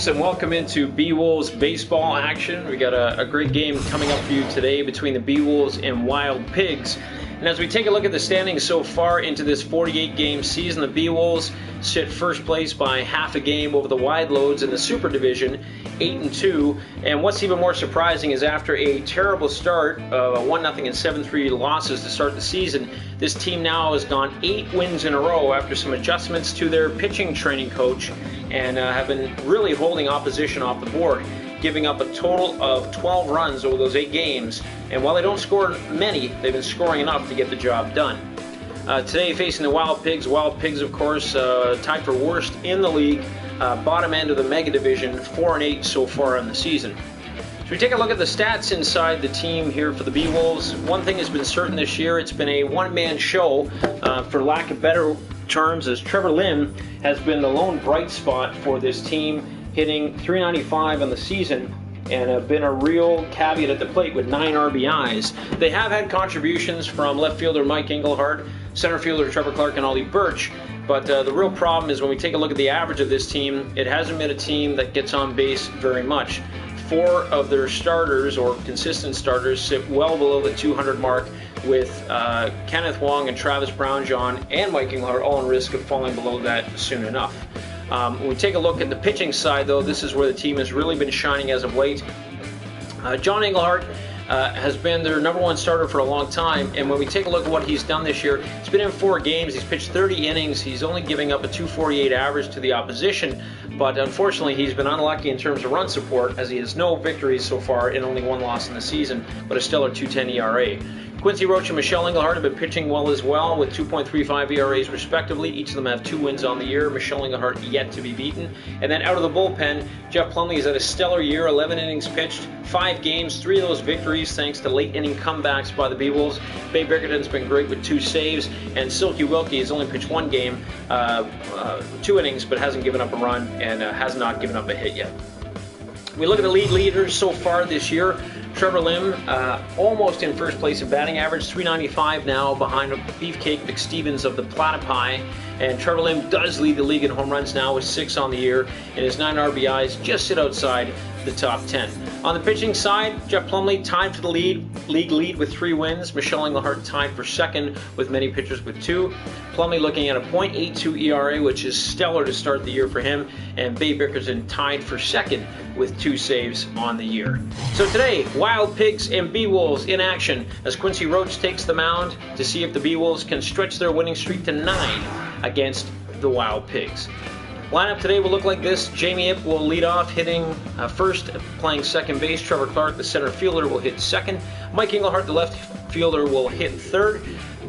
folks, and welcome into Beewolves Baseball action. We got a great game coming up for you today between the Beewolves and Wild Pigs. And as we take a look at the standings so far into this 48-game season, the Beewolves sit first place by half a game over the Wide Loads in the Super Division, 8-2. And what's even more surprising is after a terrible start, 1-0 and 7-3 losses to start the season, this team now has gone 8 wins in a row after some adjustments to their pitching training coach, and have been really holding opposition off the board, giving up a total of 12 runs over those 8 games. And while they don't score many, they've been scoring enough to get the job done. Today facing the Wild Pigs. Wild Pigs, of course, tied for worst in the league, bottom end of the Mega Division, 4-8 so far in the season. So we take a look at the stats inside the team here for the Beewolves. One thing has been certain this year: it's been a one-man show, for lack of better terms, as Trevor Lim has been the lone bright spot for this team, hitting .395 on the season, and been a real caveat at the plate with 9 RBIs. They have had contributions from left fielder Mike Englehart, center fielder Trevor Clark, and Ollie Birch, but the real problem is when we take a look at the average of this team, it hasn't been a team that gets on base very much. 4 of their starters, or consistent starters, sit well below the 200 mark, with Kenneth Wong and Travis Brownjohn and Mike Englehart all in risk of falling below that soon enough. When we take a look at the pitching side, though, this is where the team has really been shining as of late. John Englehart has been their #1 starter for a long time, and when we take a look at what he's done this year, he's been in 4 games, he's pitched 30 innings, he's only giving up a .248 average to the opposition, but unfortunately he's been unlucky in terms of run support, as he has no victories so far and only 1 loss in the season, but a stellar .210 ERA. Quincy Roach and Michelle Englehart have been pitching well as well, with 2.35 ERAs respectively. Each of them have 2 wins on the year. Michelle Englehart yet to be beaten. And then out of the bullpen, Jeff Plumlee has had a stellar year, 11 innings pitched, 5 games, 3 of those victories thanks to late inning comebacks by the Beewolves. Babe Bickerton's been great with 2 saves, and Silky Wilkie has only pitched 1 game, 2 innings, but hasn't given up a run and has not given up a hit yet. We look at the lead leaders so far this year. Trevor Lim, almost in first place in batting average, .395 now, behind Beefcake McStevens of the Platypi. And Trevor Lim does lead the league in home runs now with 6 on the year, and his 9 RBIs just sit outside the top 10. On the pitching side, Jeff Plumlee tied for the league lead with 3 wins. Michelle Englehart tied for second with many pitchers with 2. Plumlee looking at a .82 ERA, which is stellar to start the year for him, and Babe Bickerton tied for second with 2 saves on the year. So today, Wild Pigs and Beewolves in action as Quincy Roach takes the mound to see if the Beewolves can stretch their winning streak to 9 against the Wild Pigs. Lineup today will look like this. Jamie Ip will lead off, hitting first, playing second base. Trevor Clark, the center fielder, will hit second. Mike Englehart, the left fielder, will hit third.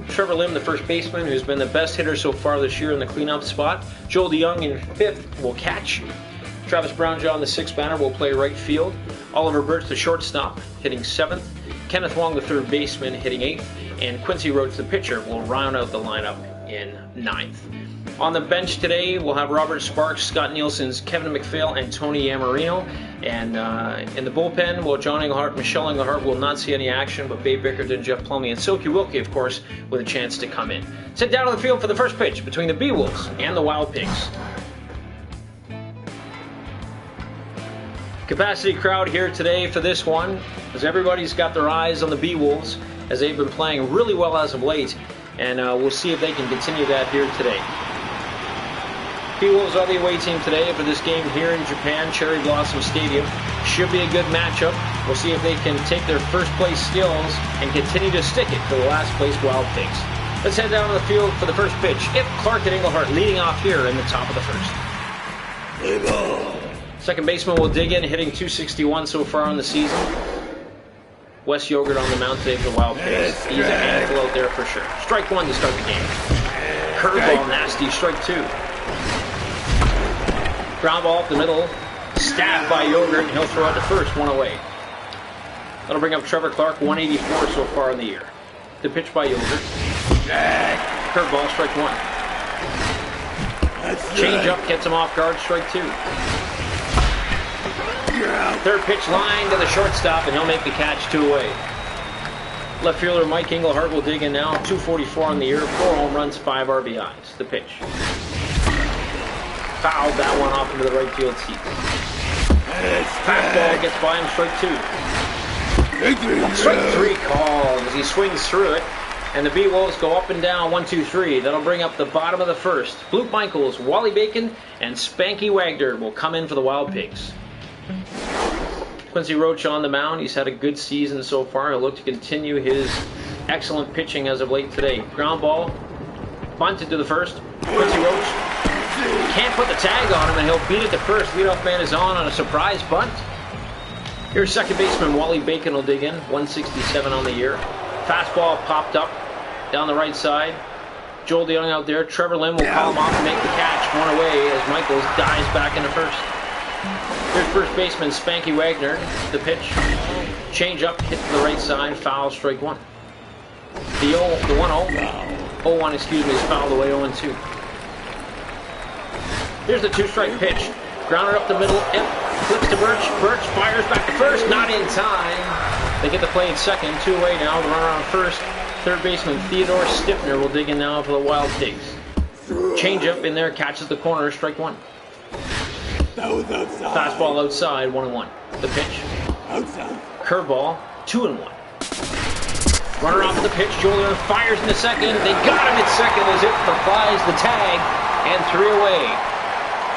Trevor Lim, the first baseman, who's been the best hitter so far this year in the cleanup spot. Joel DeYoung in fifth will catch. Travis Brownjohn, the sixth batter, will play right field. Oliver Birch, the shortstop, hitting 7th. Kenneth Wong, the third baseman, hitting 8th. And Quincy Roach, the pitcher, will round out the lineup in 9th. On the bench today, we'll have Robert Sparks, Scott Nielsen's Kevin McPhail, and Tony Yamarino. And in the bullpen, well, John Englehart, Michelle Englehart will not see any action, but Babe Bickerton, Jeff Plumlee, and Silky Wilkie, of course, with a chance to come in. Sit down on the field for the first pitch between the Beewolves and the Wild Pigs. Capacity crowd here today for this one, as everybody's got their eyes on the Beewolves, as they've been playing really well as of late, and we'll see if they can continue that here today. Beewolves are the away team today for this game here in Japan, Cherry Blossom Stadium. Should be a good matchup. We'll see if they can take their first place skills and continue to stick it for the last place Wild Pigs. Let's head down to the field for the first pitch. Ip, Clark, and Englehart leading off here in the top of the first. Second baseman will dig in, hitting .261 so far in the season. Wes Yogurt on the mound today for the Wild Pigs. He's a handful out there for sure. Strike 1 to start the game. Curveball nasty, strike 2. Ground ball up the middle, stabbed by Yogurt, and he'll throw out to first, 1 away. That'll bring up Trevor Clark, 184 so far in the year. The pitch by Yogurt. Curveball, strike 1. Change up, gets him off guard, strike 2. Third pitch line to the shortstop, and he'll make the catch, 2 away. Left fielder Mike Englehart will dig in now, 244 on the year, 4 home runs, 5 RBIs. The pitch. Fouled that one off into the right field seats. Fastball gets by him, strike 2. Strike 3 called as he swings through it. And the Beewolves go up and down, 1-2-3. That'll bring up the bottom of the first. Luke Michaels, Wally Bacon, and Spanky Wagner will come in for the Wild Pigs. Quincy Roach on the mound. He's had a good season so far. He'll look to continue his excellent pitching as of late today. Ground ball, bunted to the first. Quincy Roach can't put the tag on him, and he'll beat it to first. Leadoff man is on a surprise bunt. Here's second baseman Wally Bacon will dig in, 167 on the year. Fastball popped up down the right side. Joel DeYoung out there. Trevor Lim will call him off and make the catch. One away as Michaels dives back into first. Here's first baseman Spanky Wagner. The pitch. Change up, hit to the right side. Foul, strike 1. The 0-1, excuse me, is fouled away 0-2. Here's the 2-strike pitch. Grounded up the middle. Flips to Birch. Birch fires back to first. Not in time. They get the play at second. 2 away now. The runner on first. Third baseman Theodore Stiffner will dig in now for the Wild Pigs. Change up in there. Catches the corner. Strike 1. Fastball outside. 1-1. The pitch. Curveball. 2-1. Runner off of the pitch. Julian fires into second. They got him at second as it applies the tag. And 3 away.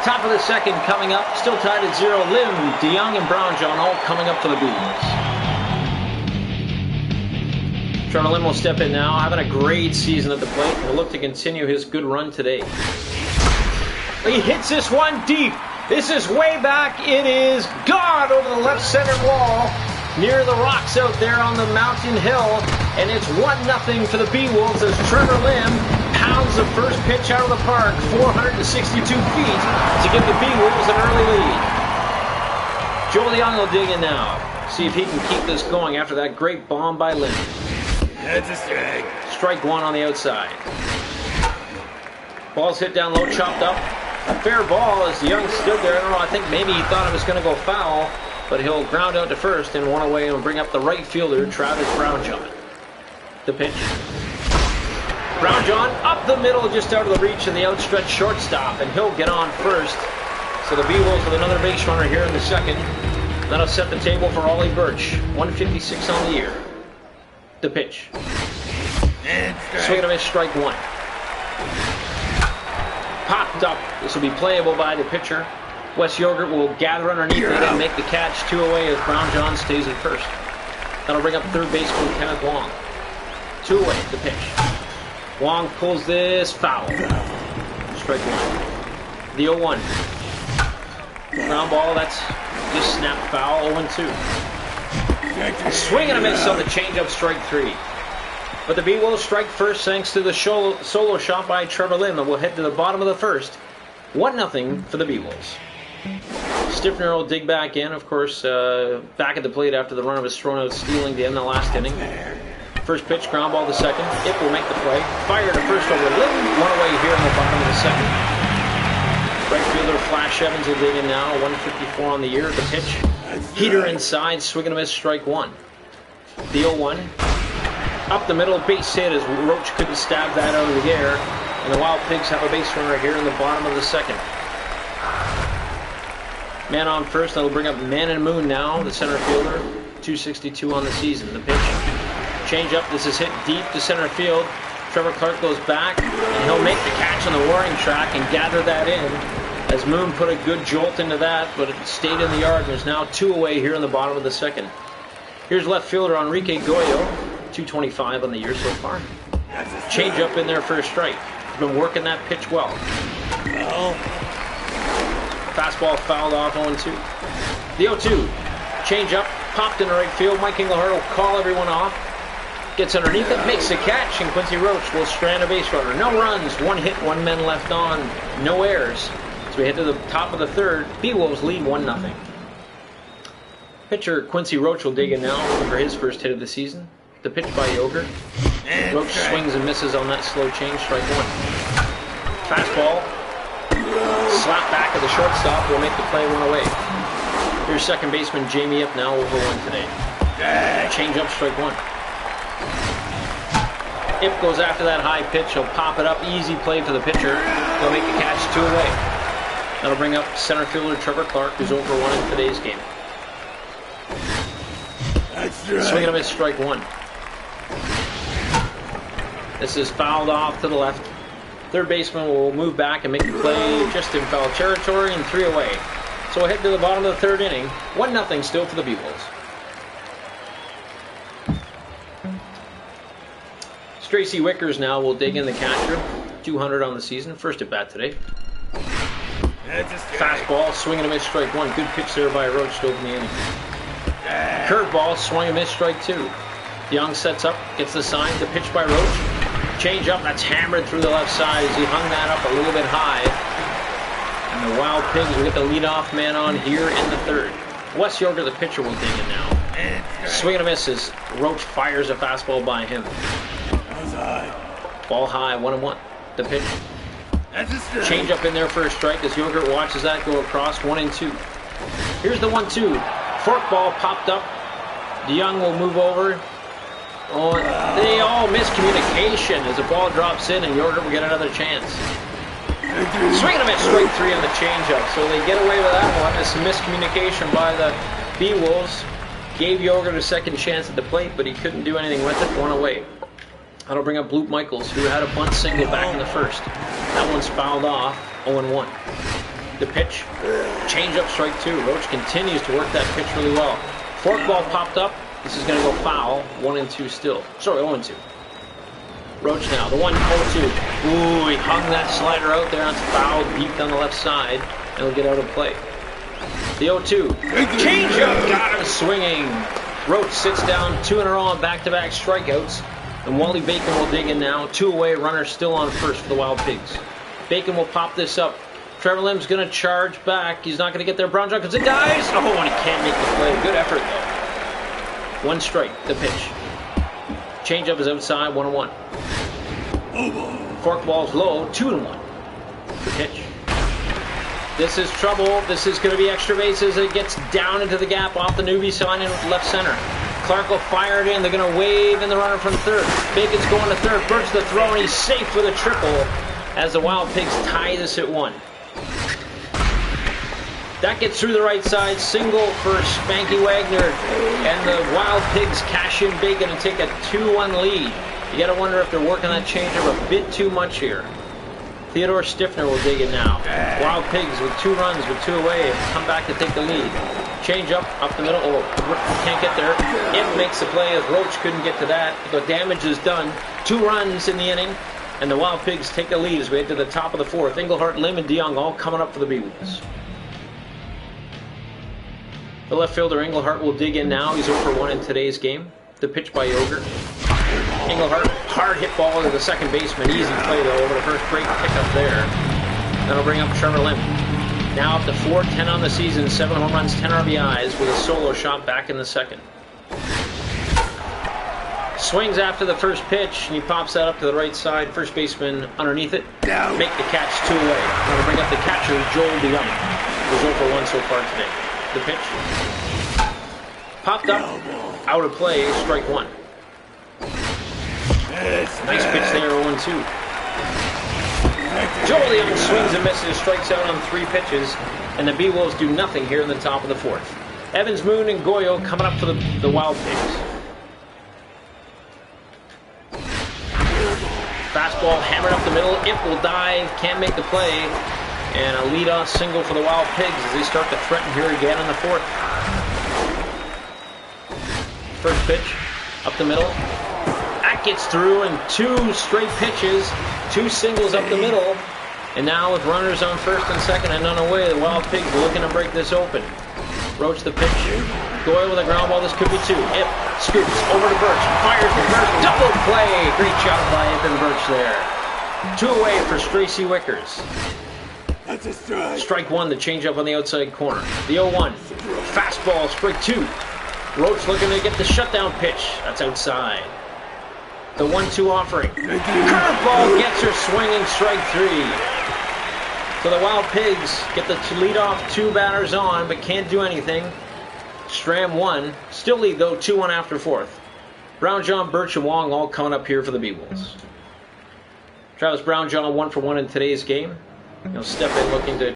Top of the second coming up. Still tied at 0. Lim, DeYoung, and Brownjohn all coming up for the Beewolves. Trevor Lim will step in now, having a great season at the plate. He'll look to continue his good run today. He hits this one deep. This is way back. It is gone over the left center wall near the rocks out there on the mountain hill. And it's 1-0 for the Beewolves as Trevor Lim pounds the first pitch out of the park, 462 feet, to give the Beewolves an early lead. Joel DeYoung will dig in now. See if he can keep this going after that great bomb by Lim. That's a strike. Strike 1 on the outside. Ball's hit down low, chopped up. A fair ball as DeYoung stood there. I don't know, I think maybe he thought it was going to go foul, but he'll ground out to first and 1 away and bring up the right fielder, Travis Brownjohn. The pitch. Brownjohn up the middle, just out of the reach of the outstretched shortstop, and he'll get on first. So the Beewolves with another base runner here in the second. That'll set the table for Ollie Birch, 156 on the year. The pitch. Swing and a miss, strike 1. Popped up. This will be playable by the pitcher. Wes Yogurt will gather underneath it and make the catch. 2 away as Brownjohn stays at first. That'll bring up third baseman Kenneth Wong. 2 away, the pitch. Wong pulls this foul. Strike 1. The 0-1. Ground ball, that's just snapped foul, 0-2. Swing and a miss on the changeup, strike 3. But the Beewolves strike first thanks to the solo shot by Trevor Lim, and we'll head to the bottom of the first. 1-0 for the Beewolves. Stiffner will dig back in, of course, back at the plate after the runner was thrown out stealing to end the last inning. First pitch, ground ball to second. It will make the play. Fire to first over Lim. 1 away here in the bottom of the second. Right fielder Flash Evans will dig in now. 154 on the year. The pitch. Heater inside. Swing and a miss. Strike 1. The 0-1. Up the middle. Base hit as Roach couldn't stab that out of the air. And the Wild Pigs have a base runner here in the bottom of the second. Man on first. That'll bring up Man and Moon now. The center fielder. 262 on the season. The pitch. Change up. This is hit deep to center field. Trevor Clark goes back, and he'll make the catch on the warning track and gather that in. As Moon put a good jolt into that, but it stayed in the yard. There's now 2 away here in the bottom of the second. Here's left fielder Enrique Goyo, 225 on the year so far. Change up in there for a strike. He's been working that pitch well. Fastball fouled off 0-2. The 0-2. Change up, popped in the right field. Mike Englehart will call everyone off. Gets underneath it, makes the catch, and Quincy Roach will strand a base runner. No runs, 1 hit, 1 man left on, no errors. As we head to the top of the third, Beewolves lead 1-0. Pitcher Quincy Roach will dig in now, looking for his first hit of the season. The pitch by Yogurt. Roach swings and misses on that slow change, strike 1. Fastball. Slap back at the shortstop will make the play 1 away. Here's second baseman Jamie Ip now over 1 today. Change up, strike 1. Ip goes after that high pitch. He'll pop it up. Easy play for the pitcher. He'll make the catch 2 away. That'll bring up center fielder Trevor Clark, who's over 1 in today's game. Swing and a miss, strike 1. This is fouled off to the left. Third baseman will move back and make the play just in foul territory, and 3 away. So we'll head to the bottom of the 3rd inning. 1-0 still for the Beewolves. Tracy Wickers now will dig in the catcher. 200 on the season. First at bat today. Fastball, swing and a miss, strike 1. Good pitch there by Roach to open the inning. Curveball, swing and miss, strike 2. DeYoung sets up, gets the sign. The pitch by Roach. Change up, that's hammered through the left side as he hung that up a little bit high. And the Wild Pigs will get the leadoff man on here in the 3rd. Wes Yorker, the pitcher, will dig in now. Swing and a miss as Roach fires a fastball by him. Ball high, 1-1. The pitch. Change up in there for a strike as Yogurt watches that go across, 1-2. Here's the 1-2. Fork ball popped up. DeYoung will move over. Oh, they all miscommunication as the ball drops in and Yogurt will get another chance. Swing and a miss, strike 3 on the changeup. So they get away with that one. It's miscommunication by the Beewolves. Gave Yogurt a second chance at the plate, but he couldn't do anything with it. 1 away. That'll bring up Bloop Michaels, who had a bunt single back in the 1st. That one's fouled off, 0-1. The pitch, change up, strike 2. Roach continues to work that pitch really well. Fork ball popped up. This is going to go foul, 1-2 still. Sorry, 0-2. Roach now, the 1-0-2. Ooh, he hung that slider out there. It's fouled deep down the left side, and he'll get out of play. The 0-2. Change up, got him swinging. Roach sits down 2 in a row on back-to-back strikeouts. And Wally Bacon will dig in now. 2 away, runner still on first for the Wild Pigs. Bacon will pop this up. Trevor Lim's going to charge back. He's not going to get there. Brown John comes in, dies. Oh, and he can't make the play. Good effort, though. 1 strike, the pitch. Changeup is outside, 1-1. Fork ball's low, 2-1. The pitch. This is trouble. This is going to be extra bases. It gets down into the gap off the newbie sign in left center. Clark will fire it in. They're going to wave in the runner from 3rd. Bacon's going to 3rd. Burt's the throw, and he's safe with a triple as the Wild Pigs tie this at 1. That gets through the right side. Single for Spanky Wagner. And the Wild Pigs cash in Bacon and take a 2-1 lead. You got to wonder if they're working that changeup a bit too much here. Theodore Stiffner will dig it now. Wild Pigs with 2 runs with 2 away have come back to take the lead. Change up the middle. Oh, can't get there. It makes the play as Roach couldn't get to that. The damage is done. 2 runs in the inning, and the Wild Pigs take the lead as we head to the top of the 4th. Englehart, Lim, and DeYoung all coming up for the Beewolves. The left fielder Englehart will dig in now. He's over 1 in today's game. The pitch by Yogurt. Englehart, hard hit ball to the second baseman. Easy play though over the first. Great pickup there. That'll bring up Trevor Lim. Now up to 4-10 on the season, 7 home runs, 10 RBIs with a solo shot back in the 2nd. Swings after the first pitch, and he pops that up to the right side. First baseman underneath it. Make the catch 2 away. That'll bring up the catcher, Joel DeYoung, who's 0-1 so far today. The pitch. Popped up, out of play, strike 1. Nice pitch there, 0-2. Joel DeYoung swings and misses, strikes out on 3 pitches, and the Beewolves do nothing here in the top of the 4th. Evans, Moon, and Goyo coming up for the Wild Pigs. Fastball hammered up the middle. It will dive, can't make the play, and a leadoff single for the Wild Pigs as they start to threaten here again in the 4th. First pitch, up the middle. That gets through, and 2 straight pitches, 2 singles up the middle. And now with runners on first and second and none away, the Wild Pigs looking to break this open. Roach the pitch. Goyle with a ground ball. This could be 2. Ip scoops over to Birch. Fires the first. Double play. Great job by Ip and Birch there. 2 away for Tracy Wickers. That's a strike. Strike 1, the changeup on the outside corner. The 0-1. Fastball, strike 2. Roach looking to get the shutdown pitch. That's outside. The 1-2 offering. Curveball gets her swinging, strike 3. So the Wild Pigs get the leadoff 2 batters on, but can't do anything. Stram 1. Still lead, though, 2-1 after 4th. Brown, John, Birch, and Wong all coming up here for the Beewolves. Travis Brown, John 1 for 1 in today's game. He'll step in looking to